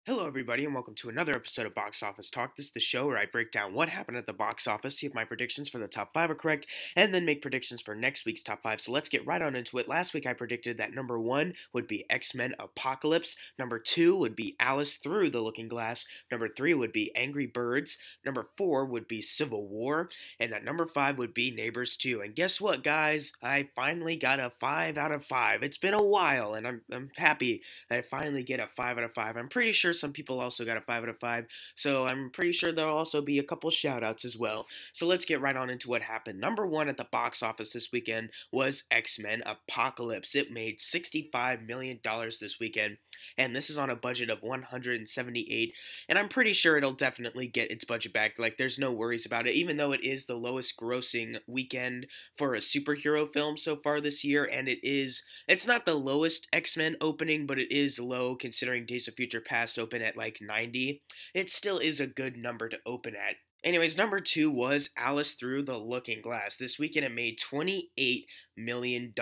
Hello, everybody, and welcome to another episode of Box Office Talk. This is the show where I break down what happened at the box office, see if my predictions for the top 5 are correct, and then make predictions for next week's top 5. So let's get right on into it. Last week I predicted that number 1 would be X-Men Apocalypse, number 2 would be Alice Through the Looking Glass, number 3 would be Angry Birds, number 4 would be Civil War, and that number 5 would be Neighbors 2. And guess what, guys? I finally got a 5 out of 5. It's been a while, and I'm happy that I finally get a 5 out of 5. I'm pretty sure some people also got a 5 out of 5, so I'm pretty sure there'll also be a couple shout-outs as well. So let's get right on into what happened. Number 1 at the box office this weekend was X-Men Apocalypse. It made $65 million this weekend, and this is on a budget of $178, and I'm pretty sure it'll definitely get its budget back. Like, there's no worries about it, even though it is the lowest grossing weekend for a superhero film so far this year, and it's not the lowest X-Men opening, but it is low considering Days of Future Past opened at like 90. It still is a good number to open at. Anyways, number 2 was Alice Through the Looking Glass. This weekend it made $28 million.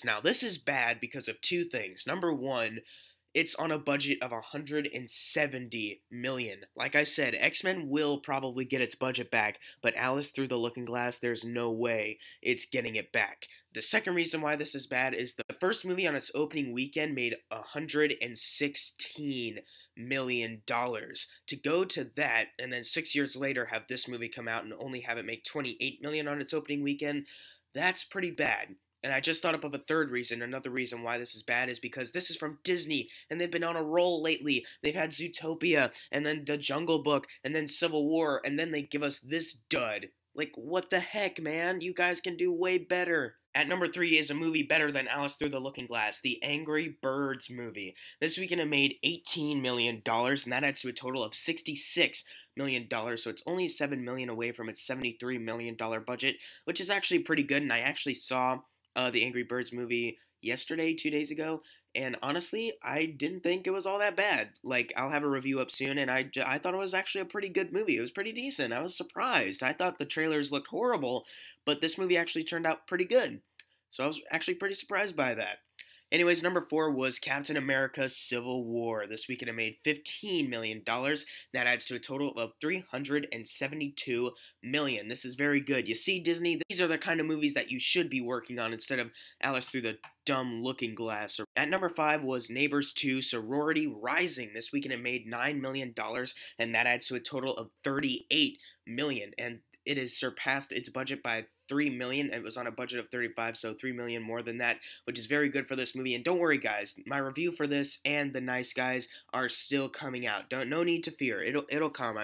Now, this is bad because of two things. Number 1, it's on a budget of $170 million. Like I said, X-Men will probably get its budget back, but Alice Through the Looking Glass, there's no way it's getting it back. The second reason why this is bad is the first movie on its opening weekend made $116 million. To go to that, and then 6 years later have this movie come out and only have it make $28 million on its opening weekend, that's pretty bad. And I just thought up of a third reason. Another reason why this is bad is because this is from Disney, and they've been on a roll lately. They've had Zootopia, and then The Jungle Book, and then Civil War, and then they give us this dud. Like, what the heck, man? You guys can do way better. At number 3 is a movie better than Alice Through the Looking Glass, the Angry Birds movie. This weekend it made $18 million, and that adds to a total of $66 million, so it's only $7 million away from its $73 million budget, which is actually pretty good, and I actually saw the Angry Birds movie yesterday, 2 days ago, and honestly, I didn't think it was all that bad. Like, I'll have a review up soon, and I thought it was actually a pretty good movie. It was pretty decent. I was surprised. I thought the trailers looked horrible, but this movie actually turned out pretty good. So I was actually pretty surprised by that. Anyways, number 4 was Captain America Civil War. This weekend it made $15 million. That adds to a total of $372 million. This is very good. You see, Disney, these are the kind of movies that you should be working on instead of Alice Through the Dumb Looking Glass. At number 5 was Neighbors 2 Sorority Rising. This weekend it made $9 million, and that adds to a total of $38 million. And it has surpassed its budget by $3 million. It was on a budget of $35, so $3 million more than that, which is very good for this movie. And don't worry, guys, my review for this and The Nice Guys are still coming out. No need to fear. It'll come.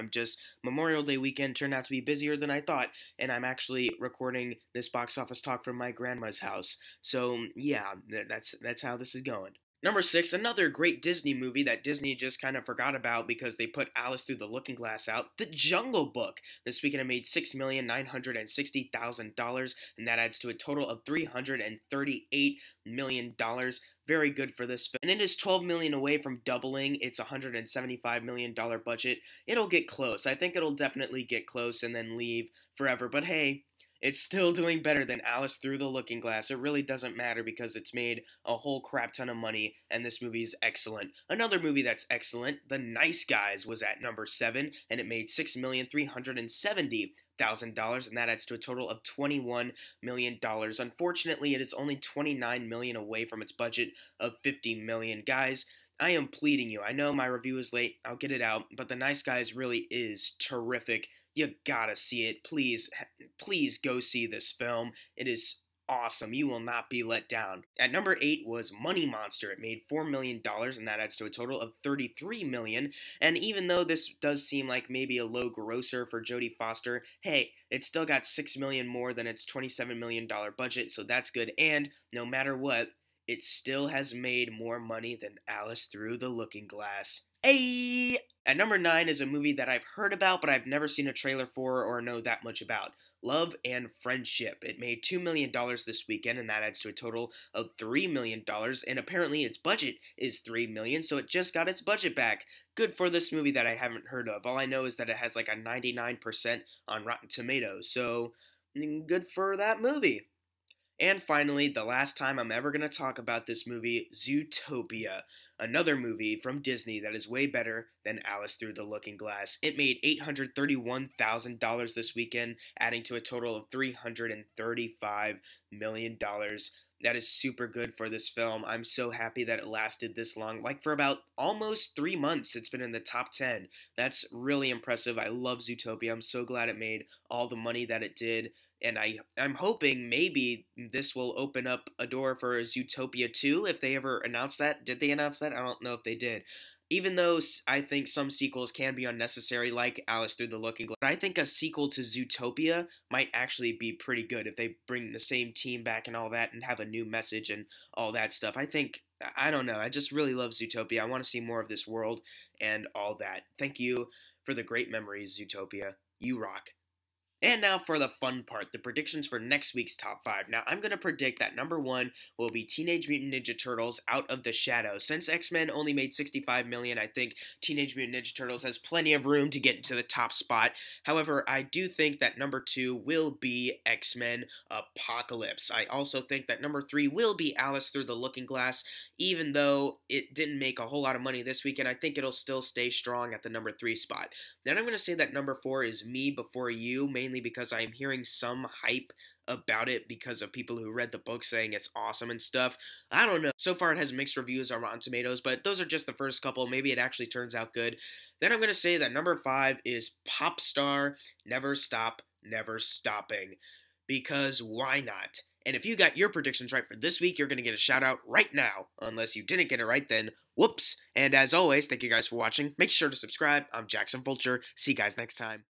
Memorial Day weekend turned out to be busier than I thought, and I'm actually recording this box office talk from my grandma's house. So yeah, that's how this is going. Number 6, another great Disney movie that Disney just kind of forgot about because they put Alice Through the Looking Glass out, The Jungle Book. This weekend it made $6,960,000, and that adds to a total of $338 million. Very good for this film. And it is $12 million away from doubling its $175 million budget. It'll get close. I think it'll definitely get close and then leave forever. But hey, it's still doing better than Alice Through the Looking Glass. It really doesn't matter because it's made a whole crap ton of money, and this movie is excellent. Another movie that's excellent, The Nice Guys, was at number 7, and it made $6,370,000, and that adds to a total of $21 million. Unfortunately, it is only $29 million away from its budget of $50 million. Guys, I am pleading you. I know my review is late. I'll get it out, but The Nice Guys really is terrific. You gotta see it. Please go see this film. It is awesome. You will not be let down. At number 8 was Money Monster. It made $4 million, and that adds to a total of $33 million. And even though this does seem like maybe a low grosser for Jodie Foster, hey, it still got $6 million more than its $27 million budget, so that's good. And no matter what, it still has made more money than Alice Through the Looking Glass. Hey! At number 9 is a movie that I've heard about, but I've never seen a trailer for or know that much about. Love and Friendship. It made $2 million this weekend, and that adds to a total of $3 million, and apparently its budget is $3 million, so it just got its budget back. Good for this movie that I haven't heard of. All I know is that it has like a 99% on Rotten Tomatoes, so good for that movie. And finally, the last time I'm ever going to talk about this movie, Zootopia. another movie from Disney that is way better than Alice Through the Looking Glass. It made $831,000 this weekend, adding to a total of $335 million. That is super good for this film. I'm so happy that it lasted this long. Like for about almost 3 months, it's been in the top 10. That's really impressive. I love Zootopia. I'm so glad it made all the money that it did. And I'm hoping maybe this will open up a door for Zootopia 2 if they ever announce that. Did they announce that? I don't know if they did. Even though I think some sequels can be unnecessary, like Alice Through the Looking Glass, but I think a sequel to Zootopia might actually be pretty good if they bring the same team back and all that and have a new message and all that stuff. I don't know, I just really love Zootopia. I want to see more of this world and all that. Thank you for the great memories, Zootopia. You rock. And now for the fun part, the predictions for next week's top 5. Now, I'm going to predict that number 1 will be Teenage Mutant Ninja Turtles Out of the Shadows. Since X-Men only made $65 million, I think Teenage Mutant Ninja Turtles has plenty of room to get into the top spot. However, I do think that number 2 will be X-Men Apocalypse. I also think that number 3 will be Alice Through the Looking Glass. Even though it didn't make a whole lot of money this weekend, I think it'll still stay strong at the number 3 spot. Then I'm going to say that number 4 is Me Before You, mainly because I am hearing some hype about it because of people who read the book saying it's awesome and stuff. I don't know. So far it has mixed reviews on Rotten Tomatoes, but those are just the first couple. Maybe it actually turns out good. Then I'm going to say that number 5 is Pop Star Never Stop, Never Stopping. Because why not? And if you got your predictions right for this week, you're going to get a shout out right now. Unless you didn't get it right, then whoops. And as always, thank you guys for watching. Make sure to subscribe. I'm Jackson Fulcher. See you guys next time.